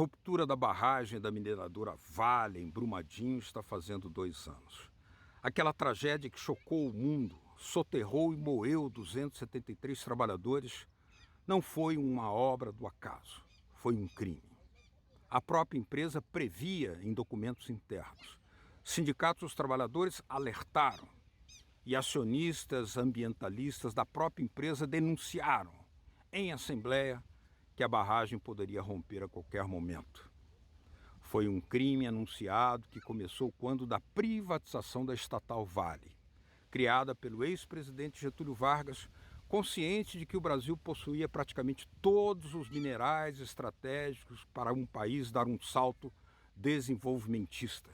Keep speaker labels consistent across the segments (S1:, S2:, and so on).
S1: ruptura da barragem da mineradora Vale, em Brumadinho, está fazendo 2 anos. Aquela tragédia que chocou o mundo, soterrou e moeu 273 trabalhadores, não foi uma obra do acaso, foi um crime. A própria empresa previa em documentos internos. Sindicatos dos trabalhadores alertaram e acionistas ambientalistas da própria empresa denunciaram em assembleia que a barragem poderia romper a qualquer momento. Foi um crime anunciado que começou quando da privatização da estatal Vale, criada pelo ex-presidente Getúlio Vargas, consciente de que o Brasil possuía praticamente todos os minerais estratégicos para um país dar um salto desenvolvimentista,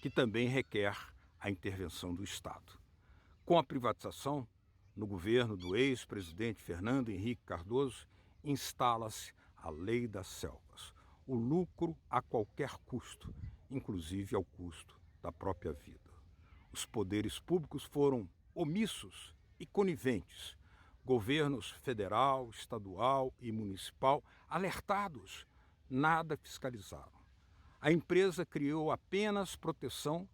S1: que também requer a intervenção do Estado. Com a privatização, no governo do ex-presidente Fernando Henrique Cardoso, instala-se a Lei das Selvas, o lucro a qualquer custo, inclusive ao custo da própria vida. Os poderes públicos foram omissos e coniventes. Governos federal, estadual e municipal, alertados, nada fiscalizaram. A empresa criou apenas proteção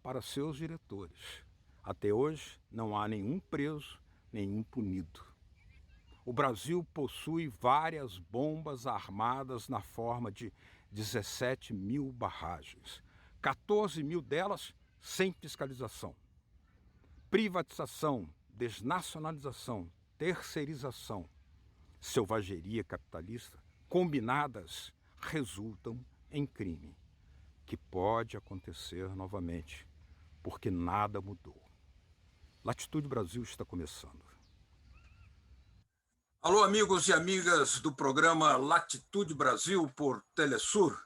S1: para seus diretores. Até hoje, não há nenhum preso, nenhum punido. O Brasil possui várias bombas armadas na forma de 17 mil barragens, 14 mil delas sem fiscalização. Privatização, desnacionalização, terceirização, selvageria capitalista, combinadas, resultam em crime, que pode acontecer novamente, porque nada mudou. Latitude Brasil está começando. Alô, amigos e amigas do programa Latitude Brasil por Telesur.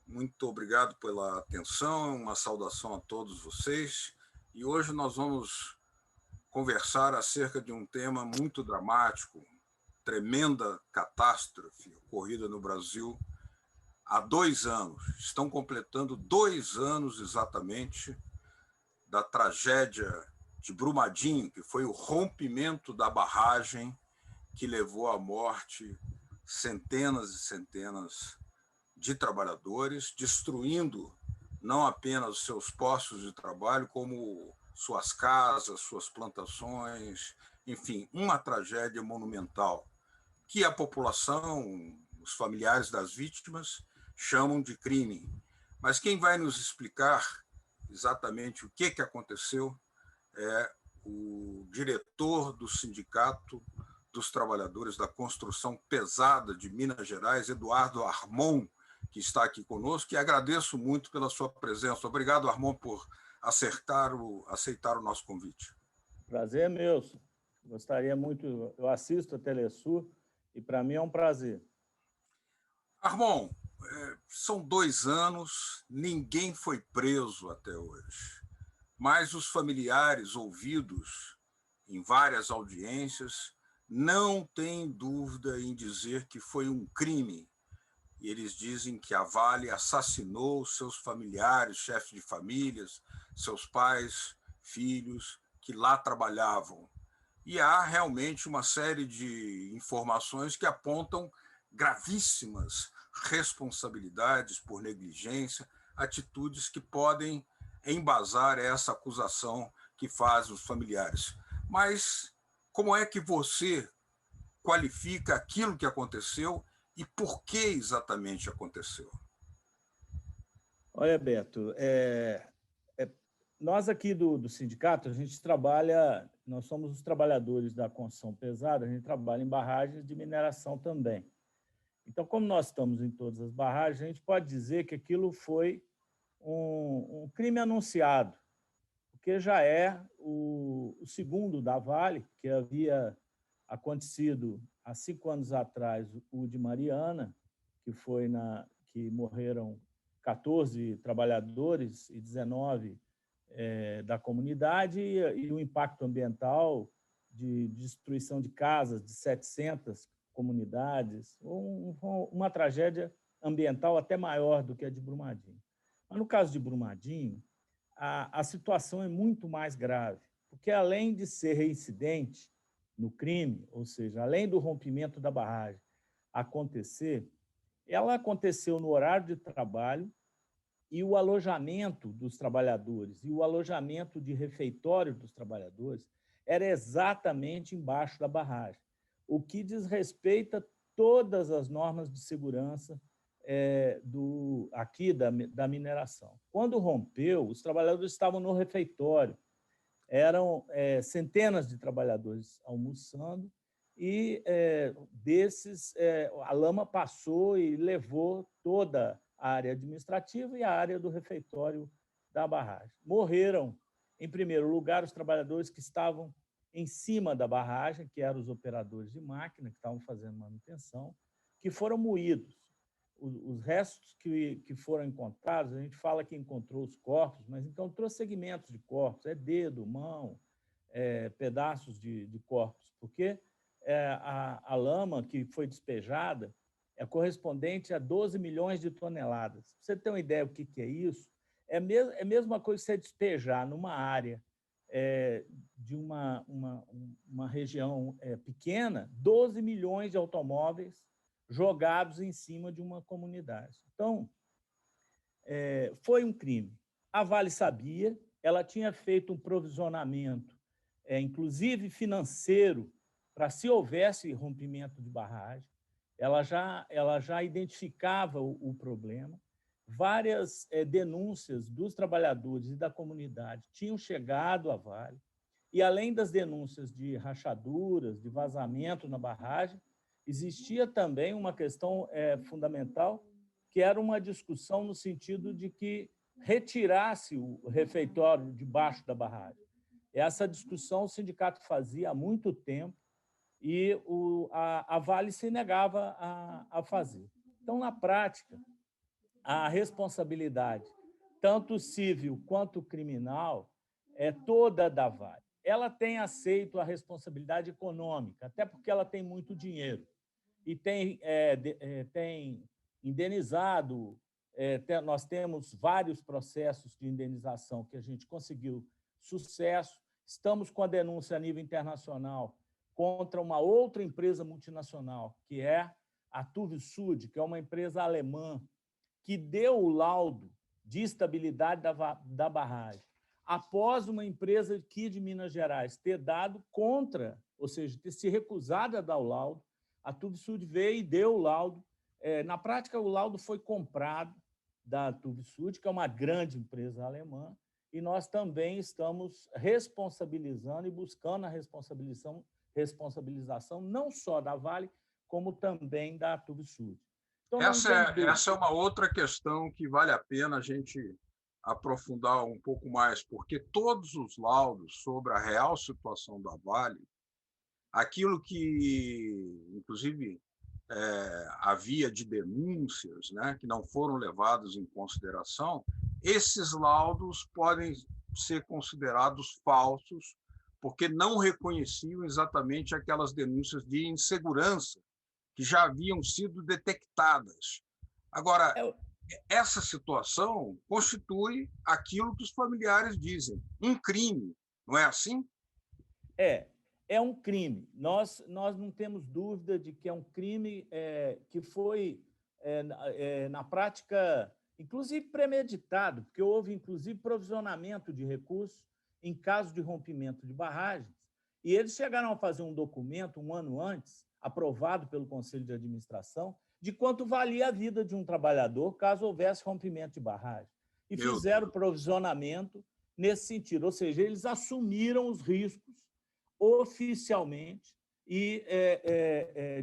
S1: Muito obrigado pela atenção, uma saudação a todos vocês. E hoje nós vamos conversar acerca de um tema muito dramático, tremenda catástrofe ocorrida no Brasil há 2 anos. Estão completando 2 anos exatamente da tragédia de Brumadinho, que foi o rompimento da barragem que levou à morte centenas e centenas de trabalhadores, destruindo não apenas os seus postos de trabalho, como suas casas, suas plantações, enfim, uma tragédia monumental, que a população, os familiares das vítimas, chamam de crime. Mas quem vai nos explicar exatamente o que aconteceu é o diretor do Sindicato dos Trabalhadores da Construção Pesada de Minas Gerais, Eduardo Armon, que está aqui conosco, e agradeço muito pela sua presença. Obrigado, Armon, por aceitar o nosso convite.
S2: Prazer é meu. Gostaria muito, eu assisto a Telesur e para mim é um prazer.
S1: Armon, são 2 anos, ninguém foi preso até hoje, mas os familiares ouvidos em várias audiências não têm dúvida em dizer que foi um crime. E eles dizem que a Vale assassinou seus familiares, chefes de famílias, seus pais, filhos, que lá trabalhavam. E há realmente uma série de informações que apontam gravíssimas responsabilidades por negligência, atitudes que podem embasar essa acusação que fazem os familiares. Mas como é que você qualifica aquilo que aconteceu e por que exatamente aconteceu?
S2: Olha, Beto, nós aqui do sindicato, a gente trabalha, nós somos os trabalhadores da construção pesada, a gente trabalha em barragens de mineração também. Então, como nós estamos em todas as barragens, a gente pode dizer que aquilo foi um crime anunciado, porque já é o segundo da Vale, que havia acontecido há 5 anos atrás, o de Mariana, que morreram 14 trabalhadores e 19 da comunidade, e o impacto ambiental de destruição de casas de 700 comunidades, uma tragédia ambiental até maior do que a de Brumadinho. Mas, no caso de Brumadinho, a situação é muito mais grave, porque, além de ser reincidente no crime, ou seja, além do rompimento da barragem acontecer, ela aconteceu no horário de trabalho e o alojamento dos trabalhadores e o alojamento de refeitório dos trabalhadores era exatamente embaixo da barragem, o que desrespeita todas as normas de segurança aqui da mineração. Quando rompeu, os trabalhadores estavam no refeitório, eram centenas de trabalhadores almoçando e desses a lama passou e levou toda a área administrativa e a área do refeitório da barragem. Morreram, em primeiro lugar, os trabalhadores que estavam em cima da barragem, que eram os operadores de máquina, que estavam fazendo manutenção, que foram moídos. Os restos que foram encontrados, a gente fala que encontrou os corpos, mas encontrou segmentos de corpos, dedo, mão, pedaços de corpos, porque a lama que foi despejada é correspondente a 12 milhões de toneladas. Pra você ter uma ideia do que é isso, é a mesma coisa que você despejar numa área de uma região pequena, 12 milhões de automóveis jogados em cima de uma comunidade. Então, foi um crime. A Vale sabia, ela tinha feito um provisionamento, inclusive financeiro, para se houvesse rompimento de barragem, ela já identificava o problema. Várias denúncias dos trabalhadores e da comunidade tinham chegado à Vale, e além das denúncias de rachaduras, de vazamento na barragem, existia também uma questão fundamental, que era uma discussão no sentido de que retirasse o refeitório debaixo da barragem. Essa discussão o sindicato fazia há muito tempo e a Vale se negava a fazer. Então, na prática, a responsabilidade, tanto civil quanto criminal, é toda da Vale. Ela tem aceito a responsabilidade econômica, até porque ela tem muito dinheiro e tem indenizado. Nós temos vários processos de indenização que a gente conseguiu sucesso. Estamos com a denúncia a nível internacional contra uma outra empresa multinacional, que é a Tuvisud, que é uma empresa alemã, que deu o laudo de estabilidade da barragem, após uma empresa aqui de Minas Gerais ter dado contra, ou seja, ter se recusado a dar o laudo. A Tuvisud veio e deu o laudo. Na prática, o laudo foi comprado da Tuvisud, que é uma grande empresa alemã, e nós também estamos responsabilizando e buscando a responsabilização não só da Vale, como também da Tuvisud.
S1: Então, essa é uma outra questão que vale a pena a gente aprofundar um pouco mais, porque todos os laudos sobre a real situação da Vale, aquilo que, inclusive, havia de denúncias, né, que não foram levadas em consideração, esses laudos podem ser considerados falsos, porque não reconheciam exatamente aquelas denúncias de insegurança que já haviam sido detectadas. Agora, essa situação constitui aquilo que os familiares dizem, um crime, não é assim?
S2: É um crime. Nós não temos dúvida de que é um crime que foi, na prática, inclusive premeditado, porque houve, inclusive, provisionamento de recursos em caso de rompimento de barragens, e eles chegaram a fazer um documento, um ano antes, aprovado pelo Conselho de Administração, de quanto valia a vida de um trabalhador caso houvesse rompimento de barragem. E fizeram provisionamento nesse sentido, ou seja, eles assumiram os riscos oficialmente e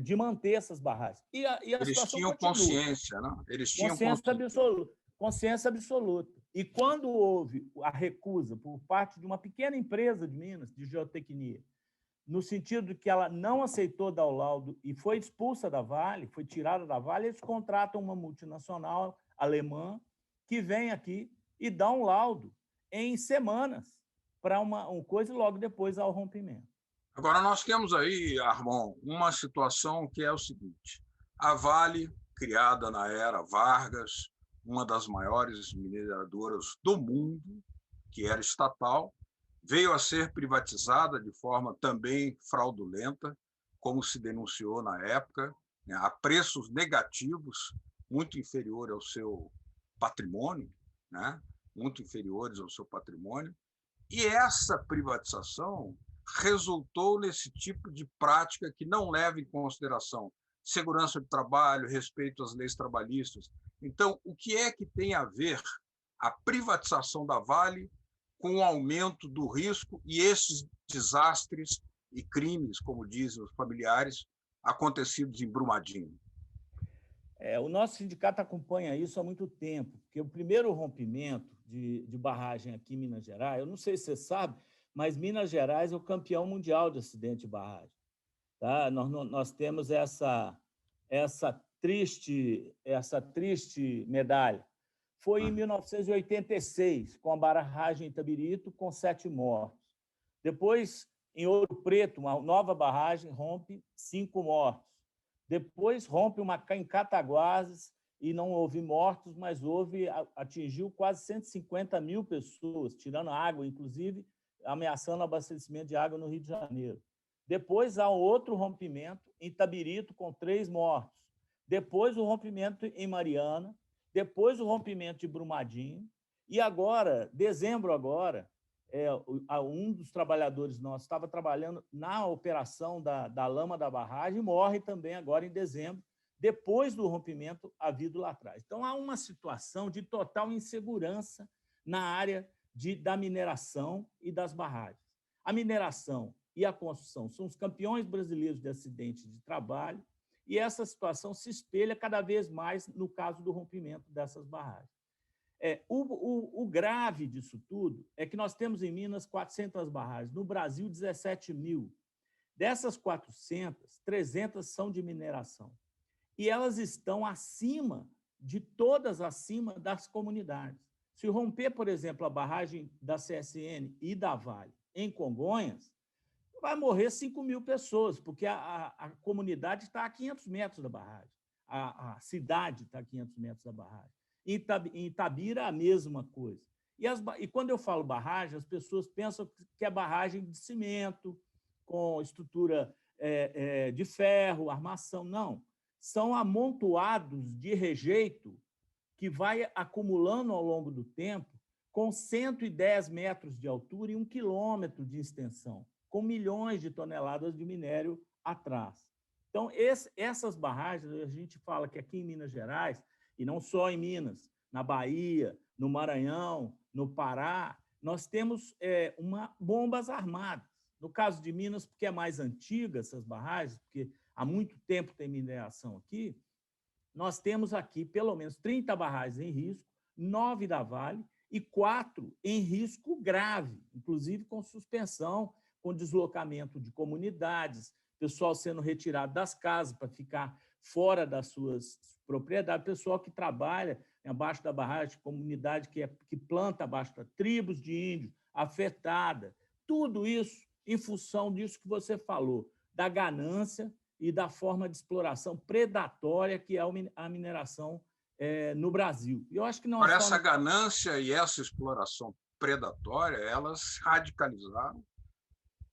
S2: de manter essas barragens. E a
S1: eles tinham consciência, não? Eles tinham
S2: consciência absoluta. E quando houve a recusa por parte de uma pequena empresa de Minas, de geotecnia, no sentido de que ela não aceitou dar o laudo e foi expulsa da Vale, foi tirada da Vale, eles contratam uma multinacional alemã que vem aqui e dá um laudo em semanas para uma coisa e logo depois ao rompimento.
S1: Agora, nós temos aí, Armon, uma situação que é o seguinte: a Vale, criada na era Vargas, uma das maiores mineradoras do mundo, que era estatal, veio a ser privatizada de forma também fraudulenta, como se denunciou na época, a preços negativos muito inferior ao seu patrimônio, né? Muito inferiores ao seu patrimônio, e essa privatização resultou nesse tipo de prática que não leva em consideração segurança do trabalho, respeito às leis trabalhistas. Então, o que é que tem a ver a privatização da Vale com o aumento do risco e esses desastres e crimes, como dizem os familiares, acontecidos em Brumadinho?
S2: O nosso sindicato acompanha isso há muito tempo, porque o primeiro rompimento de barragem aqui em Minas Gerais, eu não sei se você sabe, mas Minas Gerais é o campeão mundial de acidente de barragem. Tá? Nós temos essa triste medalha. Foi em 1986, com a barragem Itabirito, com 7 mortos. Depois, em Ouro Preto, uma nova barragem rompe, 5 mortos. Depois rompe uma em Cataguases e não houve mortos, mas atingiu quase 150 mil pessoas, tirando água, inclusive ameaçando o abastecimento de água no Rio de Janeiro. Depois há outro rompimento em Itabirito, com 3 mortos. Depois o rompimento em Mariana, depois o rompimento de Brumadinho, e agora, dezembro agora, um dos trabalhadores nossos estava trabalhando na operação da lama da barragem e morre também agora em dezembro, depois do rompimento havido lá atrás. Então, há uma situação de total insegurança na área da mineração e das barragens. A mineração e a construção são os campeões brasileiros de acidentes de trabalho, e essa situação se espelha cada vez mais no caso do rompimento dessas barragens. O grave disso tudo é que nós temos em Minas 400 barragens, no Brasil 17 mil. Dessas 400, 300 são de mineração. E elas estão todas acima das comunidades. Se romper, por exemplo, a barragem da CSN e da Vale em Congonhas, vai morrer 5 mil pessoas, porque a comunidade está a 500 metros da barragem, a cidade está a 500 metros da barragem. Em Itabira, a mesma coisa. E quando eu falo barragem, as pessoas pensam que é barragem de cimento, com estrutura de ferro, armação. Não, são amontoados de rejeito que vai acumulando ao longo do tempo, com 110 metros de altura e 1 quilômetro de extensão, com milhões de toneladas de minério atrás. Então, essas barragens, a gente fala que aqui em Minas Gerais, e não só em Minas, na Bahia, no Maranhão, no Pará, nós temos bombas armadas. No caso de Minas, porque é mais antiga essas barragens, porque há muito tempo tem mineração aqui, nós temos aqui pelo menos 30 barragens em risco, 9 da Vale e 4 em risco grave, inclusive com suspensão, com deslocamento de comunidades, pessoal sendo retirado das casas para ficar fora das suas propriedades, pessoal que trabalha abaixo da barragem, comunidade que planta abaixo da tribos de índios, afetada. Tudo isso em função disso que você falou, da ganância e da forma de exploração predatória que é a mineração no Brasil.
S1: Eu acho que não só essa ganância e essa exploração predatória, elas radicalizaram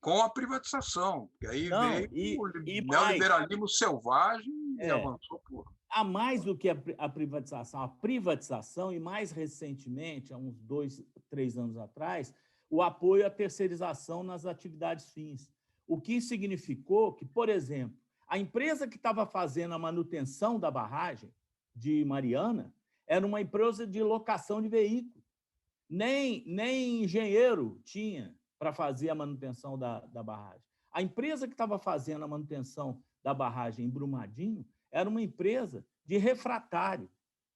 S1: com a privatização, que aí veio o neoliberalismo selvagem e avançou por...
S2: Há mais do que a privatização, e mais recentemente, há uns 2, 3 anos atrás, o apoio à terceirização nas atividades fins. O que significou que, por exemplo, a empresa que estava fazendo a manutenção da barragem de Mariana era uma empresa de locação de veículos. Nem engenheiro tinha para fazer a manutenção da barragem. A empresa que estava fazendo a manutenção da barragem em Brumadinho era uma empresa de refratário,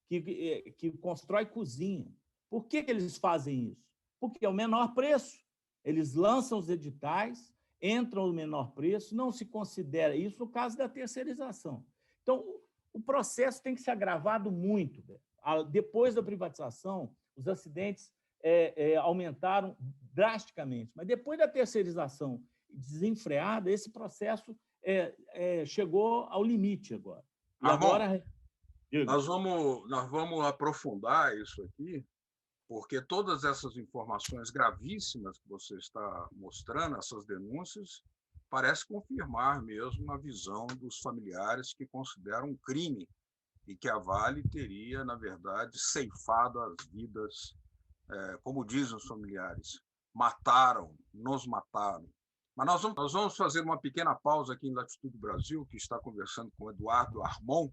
S2: que constrói cozinha. Por que eles fazem isso? Porque é o menor preço. Eles lançam os editais, entram no menor preço, não se considera isso no caso da terceirização. Então, o processo tem que ser agravado muito. Depois da privatização, os acidentes aumentaram drasticamente, mas depois da terceirização desenfreada, esse processo chegou ao limite agora. E agora
S1: nós vamos aprofundar isso aqui, porque todas essas informações gravíssimas que você está mostrando, essas denúncias, parece confirmar mesmo a visão dos familiares que consideram um crime e que a Vale teria, na verdade, ceifado as vidas, como dizem os familiares, nos mataram. Mas nós vamos fazer uma pequena pausa aqui em Latitude Brasil, que está conversando com Eduardo Armon,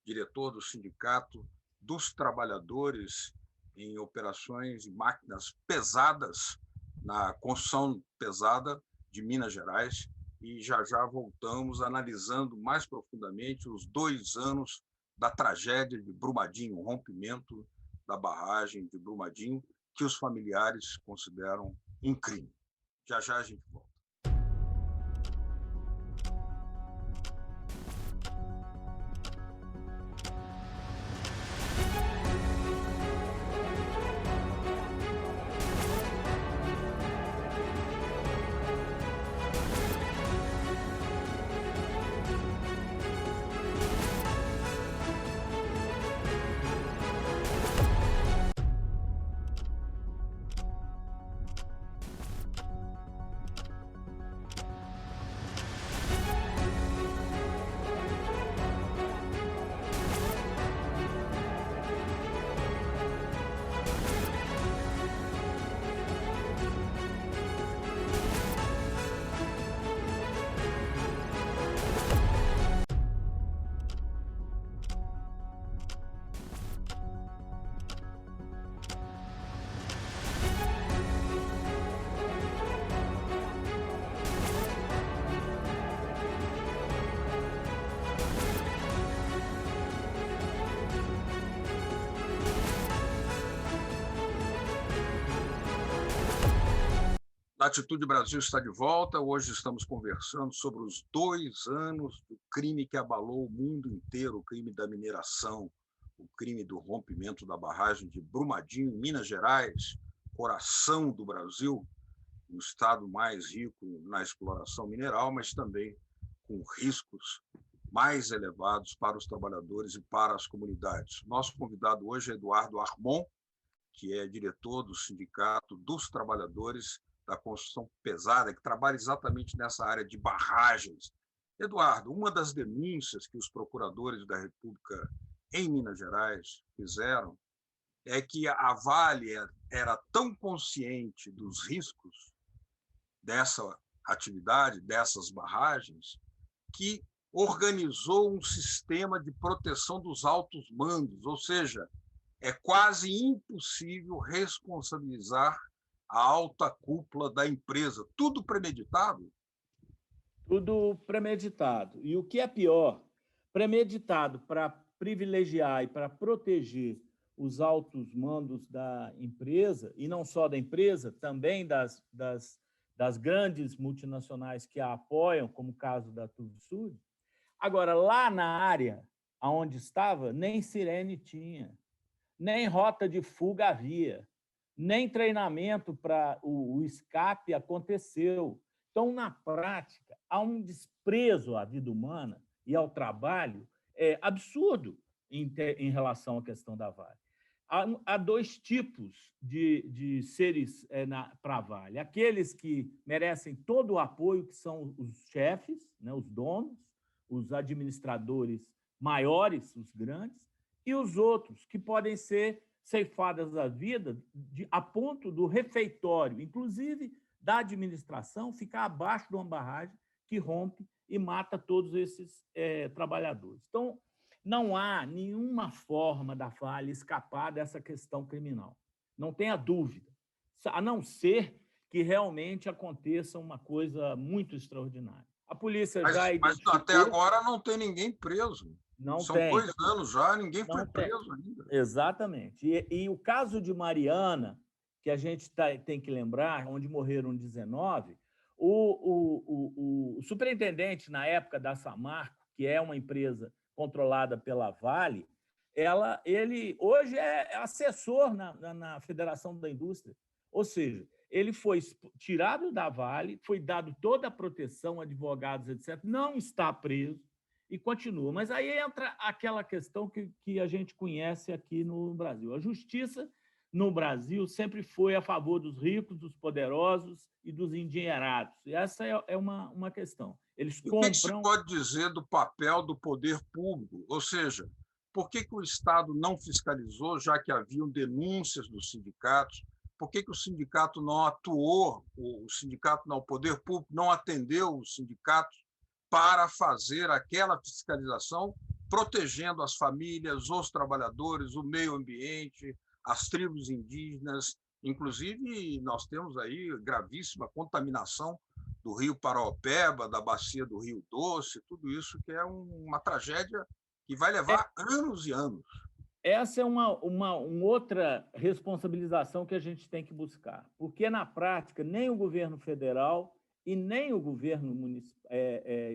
S1: diretor do Sindicato dos Trabalhadores em Operações de Máquinas Pesadas, na construção pesada de Minas Gerais, e já voltamos analisando mais profundamente os 2 anos da tragédia de Brumadinho, o rompimento da barragem de Brumadinho, que os familiares consideram um crime. Já a gente volta. Latitude Brasil está de volta. Hoje estamos conversando sobre os 2 anos do crime que abalou o mundo inteiro, o crime da mineração, o crime do rompimento da barragem de Brumadinho, em Minas Gerais, coração do Brasil, um estado mais rico na exploração mineral, mas também com riscos mais elevados para os trabalhadores e para as comunidades. Nosso convidado hoje é Eduardo Armon, que é diretor do Sindicato dos Trabalhadores da Construção Pesada, que trabalha exatamente nessa área de barragens. Eduardo, uma das denúncias que os procuradores da República em Minas Gerais fizeram é que a Vale era tão consciente dos riscos dessa atividade, dessas barragens, que organizou um sistema de proteção dos altos mandos, ou seja, é quase impossível responsabilizar a alta cúpula da empresa. Tudo premeditado?
S2: Tudo premeditado. E o que é pior, premeditado para privilegiar e para proteger os altos mandos da empresa, e não só da empresa, também das grandes multinacionais que a apoiam, como o caso da Tuvisud. Agora, lá na área onde estava, nem sirene tinha, nem rota de fuga havia, nem treinamento para o escape aconteceu. Então, na prática, há um desprezo à vida humana e ao trabalho absurdo em relação à questão da Vale. Há 2 tipos de seres para a Vale. Aqueles que merecem todo o apoio, que são os chefes, né, os donos, os administradores maiores, os grandes, e os outros, que podem ser ceifadas a vida a ponto do refeitório, inclusive da administração, ficar abaixo de uma barragem que rompe e mata todos esses trabalhadores. Então, não há nenhuma forma da Vale escapar dessa questão criminal. Não tenha dúvida, a não ser que realmente aconteça uma coisa muito extraordinária. A polícia já identificou...
S1: Mas até agora não tem ninguém preso.
S2: Não
S1: São
S2: tem.
S1: 2 anos já, ninguém foi preso ainda.
S2: Exatamente. E o caso de Mariana, que a gente tem que lembrar, onde morreram 19, o superintendente, na época da Samarco, que é uma empresa controlada pela Vale, ele hoje é assessor na Federação da Indústria. Ou seja, ele foi tirado da Vale, foi dado toda a proteção, advogados, etc., não está preso, e continua. Mas aí entra aquela questão que a gente conhece aqui no Brasil. A justiça no Brasil sempre foi a favor dos ricos, dos poderosos e dos endinheirados. E essa é uma questão. Eles compram...
S1: O que se pode dizer do papel do poder público? Ou seja, Por que o Estado não fiscalizou, já que haviam denúncias dos sindicatos? Por que o sindicato não atuou, o sindicato, não, o poder público não atendeu os sindicatos para fazer aquela fiscalização, protegendo as famílias, os trabalhadores, o meio ambiente, as tribos indígenas? Inclusive, nós temos aí gravíssima contaminação do rio Paraopeba, da bacia do Rio Doce, tudo isso que é uma tragédia que vai levar anos e anos.
S2: Essa é uma outra responsabilização que a gente tem que buscar, porque, na prática, nem o governo federal e nem o governo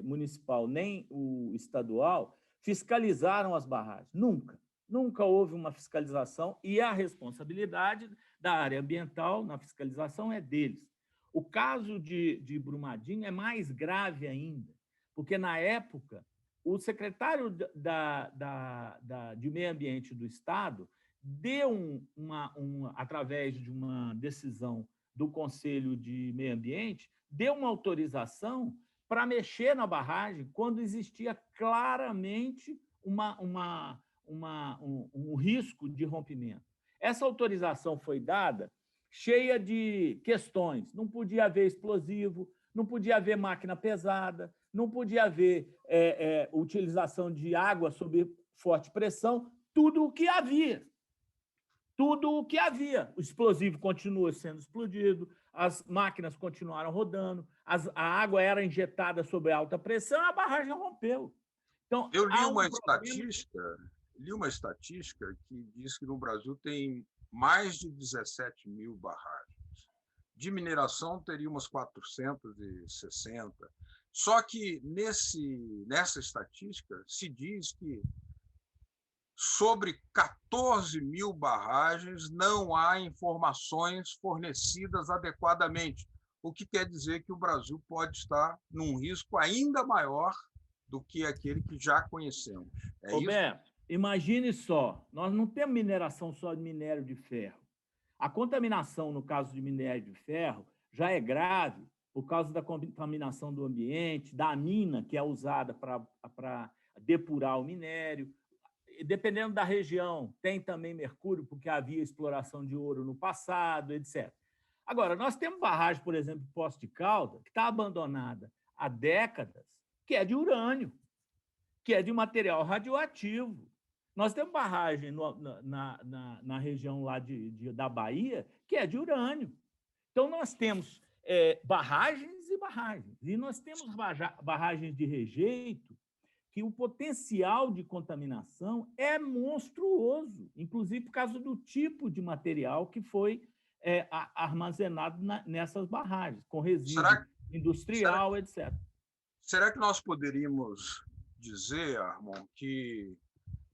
S2: municipal, nem o estadual, fiscalizaram as barragens. Nunca. Nunca houve uma fiscalização e a responsabilidade da área ambiental na fiscalização é deles. O caso de Brumadinho é mais grave ainda, porque, na época, o secretário de Meio Ambiente do Estado deu, através de uma decisão do Conselho de Meio Ambiente, deu uma autorização para mexer na barragem quando existia claramente um risco de rompimento. Essa autorização foi dada cheia de questões. Não podia haver explosivo, não podia haver máquina pesada, não podia haver utilização de água sob forte pressão, tudo o que havia. Tudo o que havia. O explosivo continua sendo explodido, as máquinas continuaram rodando, a água era injetada sob alta pressão e a barragem rompeu. Então,
S1: eu li uma estatística que diz que no Brasil tem mais de 17 mil barragens. De mineração, teria umas 460. Só que nessa estatística se diz que sobre 14 mil barragens não há informações fornecidas adequadamente, o que quer dizer que o Brasil pode estar num risco ainda maior do que aquele que já conhecemos.
S2: Roberto, imagine só, nós não temos mineração só de minério de ferro. A contaminação, no caso de minério de ferro, já é grave por causa da contaminação do ambiente, da amina que é usada para depurar o minério. Dependendo da região, tem também mercúrio, porque havia exploração de ouro no passado, etc. Agora, nós temos barragem, por exemplo, Poço de Caldas, que está abandonada há décadas, que é de urânio, que é de material radioativo. Nós temos barragem na região lá da Bahia, que é de urânio. Então, nós temos barragens e barragens. E nós temos barragens de rejeito, que o potencial de contaminação é monstruoso, inclusive por causa do tipo de material que foi armazenado nessas barragens, com resíduo industrial, etc.
S1: Será que nós poderíamos dizer, Armon, que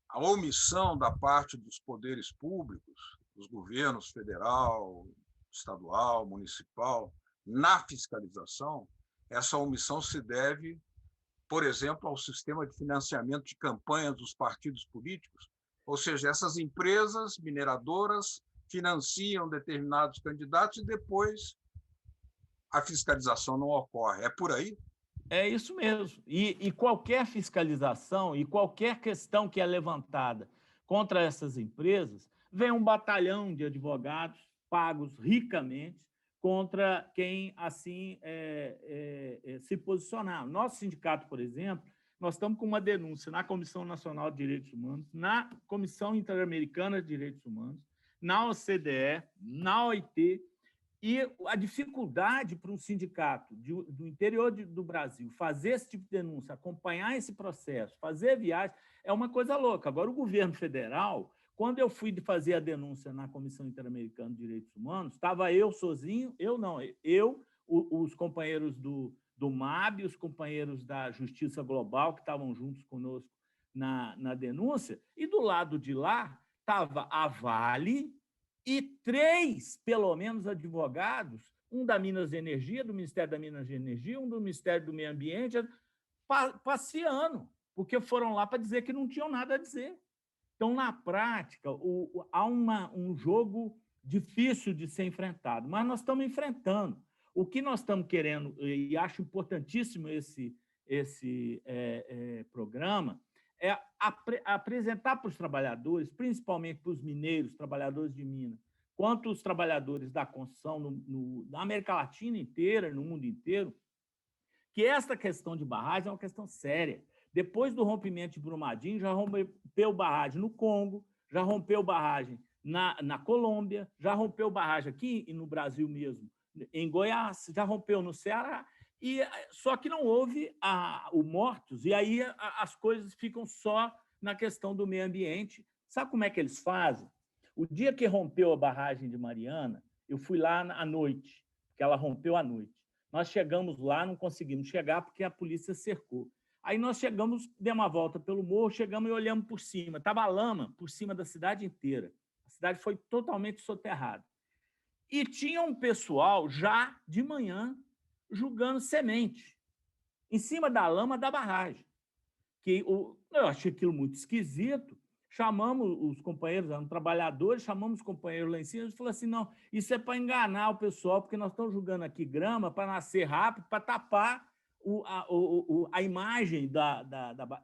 S1: a omissão da parte dos poderes públicos, dos governos federal, estadual, municipal, na fiscalização, essa omissão se deve, por exemplo, ao sistema de financiamento de campanhas dos partidos políticos? Ou seja, essas empresas mineradoras financiam determinados candidatos e depois a fiscalização não ocorre. É por aí?
S2: É isso mesmo. E qualquer fiscalização e qualquer questão que é levantada contra essas empresas, vem um batalhão de advogados pagos ricamente contra quem assim se posicionar. Nosso sindicato, por exemplo, nós estamos com uma denúncia na Comissão Nacional de Direitos Humanos, na Comissão Interamericana de Direitos Humanos, na OCDE, na OIT, e a dificuldade para um sindicato do interior do Brasil fazer esse tipo de denúncia, acompanhar esse processo, fazer viagem, é uma coisa louca. Agora, o governo federal, quando eu fui fazer a denúncia na Comissão Interamericana de Direitos Humanos, estava eu sozinho, os companheiros do MAB, os companheiros da Justiça Global, que estavam juntos conosco na denúncia, e do lado de lá estava a Vale e 3, pelo menos, advogados, um da Minas e Energia, do Ministério da Minas e Energia, um do Ministério do Meio Ambiente, passeando, porque foram lá para dizer que não tinham nada a dizer. Então, na prática, há um jogo difícil de ser enfrentado, mas nós estamos enfrentando. O que nós estamos querendo, e acho importantíssimo esse programa, é apresentar para os trabalhadores, principalmente para os mineiros, trabalhadores de Minas, quanto os trabalhadores da construção na América Latina inteira, no mundo inteiro, que esta questão de barragem é uma questão séria. Depois do rompimento de Brumadinho, já rompeu barragem no Congo, já rompeu barragem na Colômbia, já rompeu barragem aqui no Brasil mesmo, em Goiás, já rompeu no Ceará, só que não houve o mortos, e aí as coisas ficam só na questão do meio ambiente. Sabe como é que eles fazem? O dia que rompeu a barragem de Mariana, eu fui lá à noite, porque ela rompeu à noite. Nós chegamos lá, não conseguimos chegar porque a polícia cercou. Aí nós chegamos, demos uma volta pelo morro, chegamos e olhamos por cima. Estava lama por cima da cidade inteira. A cidade foi totalmente soterrada. E tinha um pessoal já de manhã jogando semente em cima da lama da barragem. Eu achei aquilo muito esquisito. Chamamos os companheiros, eram trabalhadores, chamamos os companheiros lá em cima e falou assim: não, isso é para enganar o pessoal, porque nós estamos jogando aqui grama para nascer rápido, para tapar a imagem da.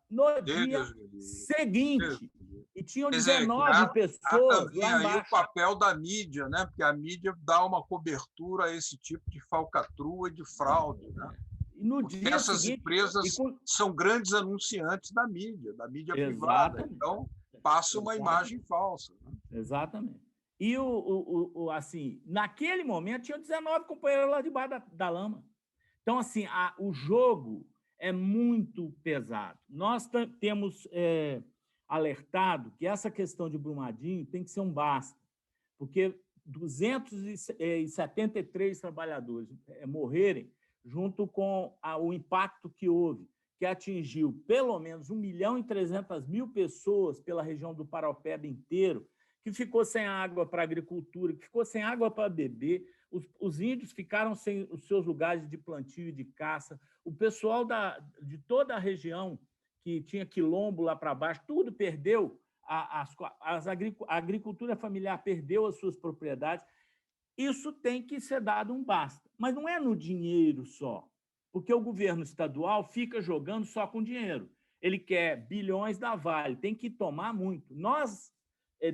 S2: No dia seguinte, e tinham 19 pessoas
S3: também
S2: lá
S3: aí
S2: embaixo.
S3: O papel da mídia, né? Porque a mídia dá uma cobertura a esse tipo de falcatrua e de fraude, né?
S2: E no
S3: porque
S2: dia
S3: essas
S2: seguinte,
S3: empresas são grandes anunciantes da mídia privada. Então, passa uma imagem falsa. Né?
S2: Exatamente. E, assim, naquele momento, tinha 19 companheiros lá debaixo da lama. Então, assim, o jogo é muito pesado. Nós temos alertado que essa questão de Brumadinho tem que ser um basta, porque 273 trabalhadores morrerem junto com o impacto que houve, que atingiu pelo menos 1.300.000 pessoas pela região do Paraopeba inteiro, que ficou sem água para a agricultura, que ficou sem água para beber, os índios ficaram sem os seus lugares de plantio e de caça, o pessoal de toda a região, que tinha quilombo lá para baixo, tudo perdeu, a agricultura familiar perdeu as suas propriedades. Isso tem que ser dado um basta. Mas não é no dinheiro só, porque o governo estadual fica jogando só com dinheiro. Ele quer bilhões da Vale, tem que tomar muito. Nós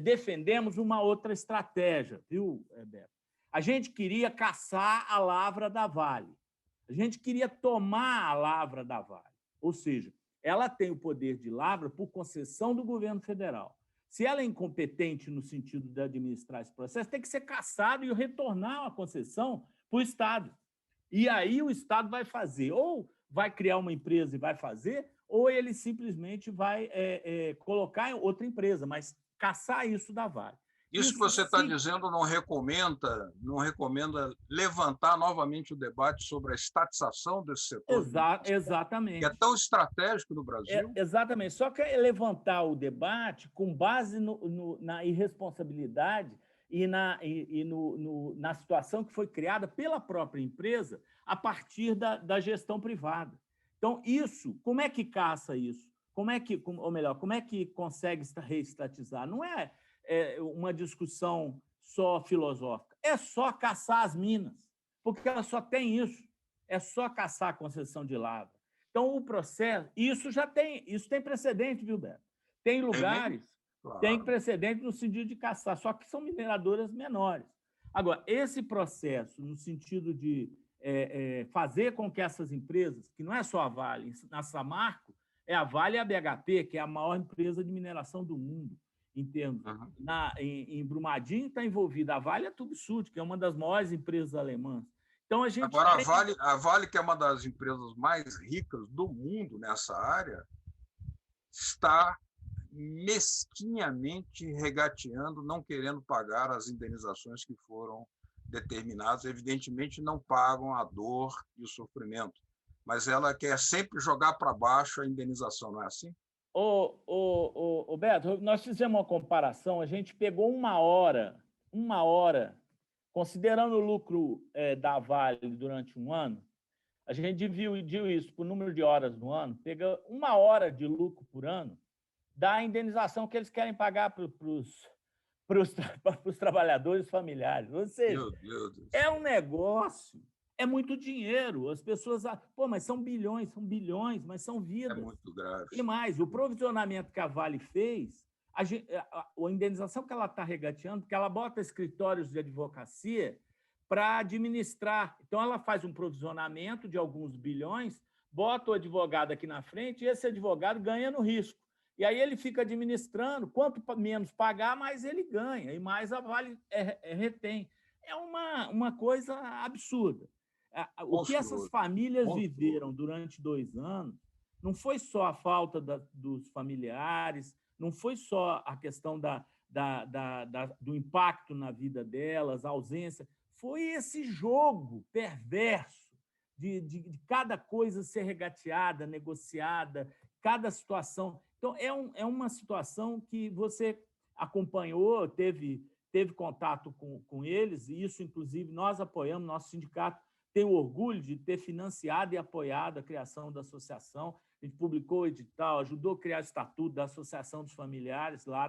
S2: defendemos uma outra estratégia, viu, Beto? A gente queria caçar a lavra da Vale. A gente queria tomar a lavra da Vale. Ou seja, ela tem o poder de lavra por concessão do governo federal. Se ela é incompetente no sentido de administrar esse processo, tem que ser cassado e retornar a concessão para o Estado. E aí o Estado vai fazer, ou vai criar uma empresa e vai fazer, ou ele simplesmente vai colocar em outra empresa, mas caçar isso da Vale.
S3: Isso que você está dizendo não recomenda levantar novamente o debate sobre a estatização desse setor?
S2: Exatamente.
S3: Que é tão estratégico no Brasil?
S2: Exatamente. Só que levantar o debate com base na irresponsabilidade e na situação que foi criada pela própria empresa a partir da gestão privada. Então, como é que caça isso? Como é que consegue reestatizar? Não é uma discussão só filosófica, é só caçar as minas, porque ela só tem isso, é só caçar a concessão de lavra. Então, o processo, isso tem precedente, viu, Beto? Tem lugares, tem precedente no sentido de caçar, só que são mineradoras menores. Agora, esse processo, no sentido de fazer com que essas empresas, que não é só a Vale, na Samarco, é a Vale e a BHP, que é a maior empresa de mineração do mundo, em termos. Em Brumadinho está envolvida a Vale e a Tubsud, que é uma das maiores empresas alemãs. Então,
S3: agora, a Vale, que é uma das empresas mais ricas do mundo nessa área, está mesquinhamente regateando, não querendo pagar as indenizações que foram determinadas. Evidentemente, não pagam a dor e o sofrimento, mas ela quer sempre jogar para baixo a indenização, não é assim?
S2: Beto, nós fizemos uma comparação, a gente pegou uma hora, considerando o lucro da Vale durante um ano, a gente dividiu isso por número de horas no ano, pega 1 hora de lucro por ano, da indenização que eles querem pagar para os trabalhadores familiares. Ou seja, é um negócio é muito dinheiro. As pessoas, pô, mas são bilhões, mas são
S3: É
S2: vidas.
S3: muito grave.
S2: E mais, o provisionamento que a Vale fez, a indenização que ela está regateando, porque ela bota escritórios de advocacia para administrar. Então, ela faz um provisionamento de alguns bilhões, bota o advogado aqui na frente e esse advogado ganha no risco. E aí ele fica administrando, quanto menos pagar, mais ele ganha, e mais a Vale retém. É uma coisa absurda. O que essas famílias viveram durante 2 anos não foi só a falta dos familiares, não foi só a questão do impacto na vida delas, a ausência, foi esse jogo perverso de cada coisa ser regateada, negociada, cada situação. Então, é uma situação que você acompanhou, teve contato com eles, e isso, inclusive, nós apoiamos, nosso sindicato tem o orgulho de ter financiado e apoiado a criação da associação. A gente publicou o edital, ajudou a criar o estatuto da Associação dos Familiares, lá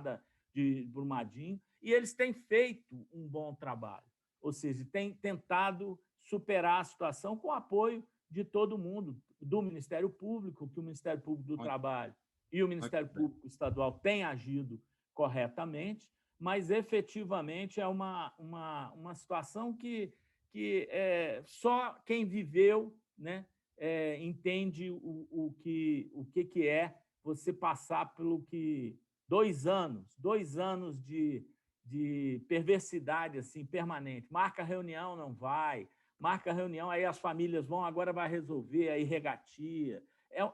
S2: de Brumadinho, e eles têm feito um bom trabalho, ou seja, têm tentado superar a situação com o apoio de todo mundo, do Ministério Público, que o Ministério Público do Trabalho e o Ministério Público Estadual têm agido corretamente, mas efetivamente é uma situação que só quem viveu, né, entende o que é você passar pelo que 2 anos de perversidade assim permanente. Marca reunião, não vai. Marca reunião, aí as famílias vão, agora vai resolver, aí regatia.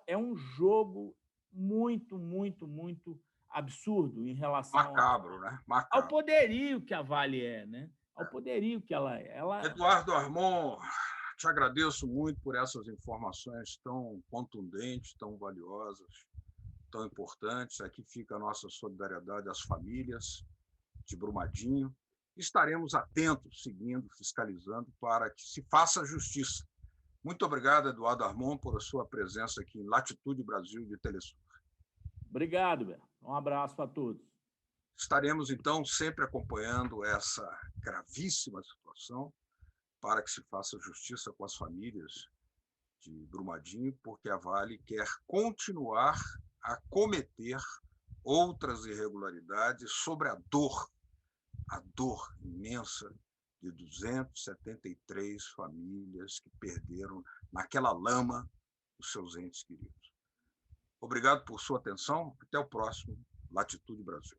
S2: É um jogo muito, muito, muito absurdo em relação
S3: Macabro, né?
S2: ao poderio que a Vale é, né? Ao poderio que ela é.
S3: Eduardo Armon, te agradeço muito por essas informações tão contundentes, tão valiosas, tão importantes. Aqui fica a nossa solidariedade às famílias de Brumadinho. Estaremos atentos, seguindo, fiscalizando, para que se faça justiça. Muito obrigado, Eduardo Armon, por a sua presença aqui em Latitude Brasil de Telesur.
S2: Obrigado, Beto. Um abraço para todos.
S3: Estaremos, então, sempre acompanhando essa gravíssima situação para que se faça justiça com as famílias de Brumadinho, porque a Vale quer continuar a cometer outras irregularidades sobre a dor imensa de 273 famílias que perderam naquela lama os seus entes queridos. Obrigado por sua atenção. Até o próximo Latitude Brasil.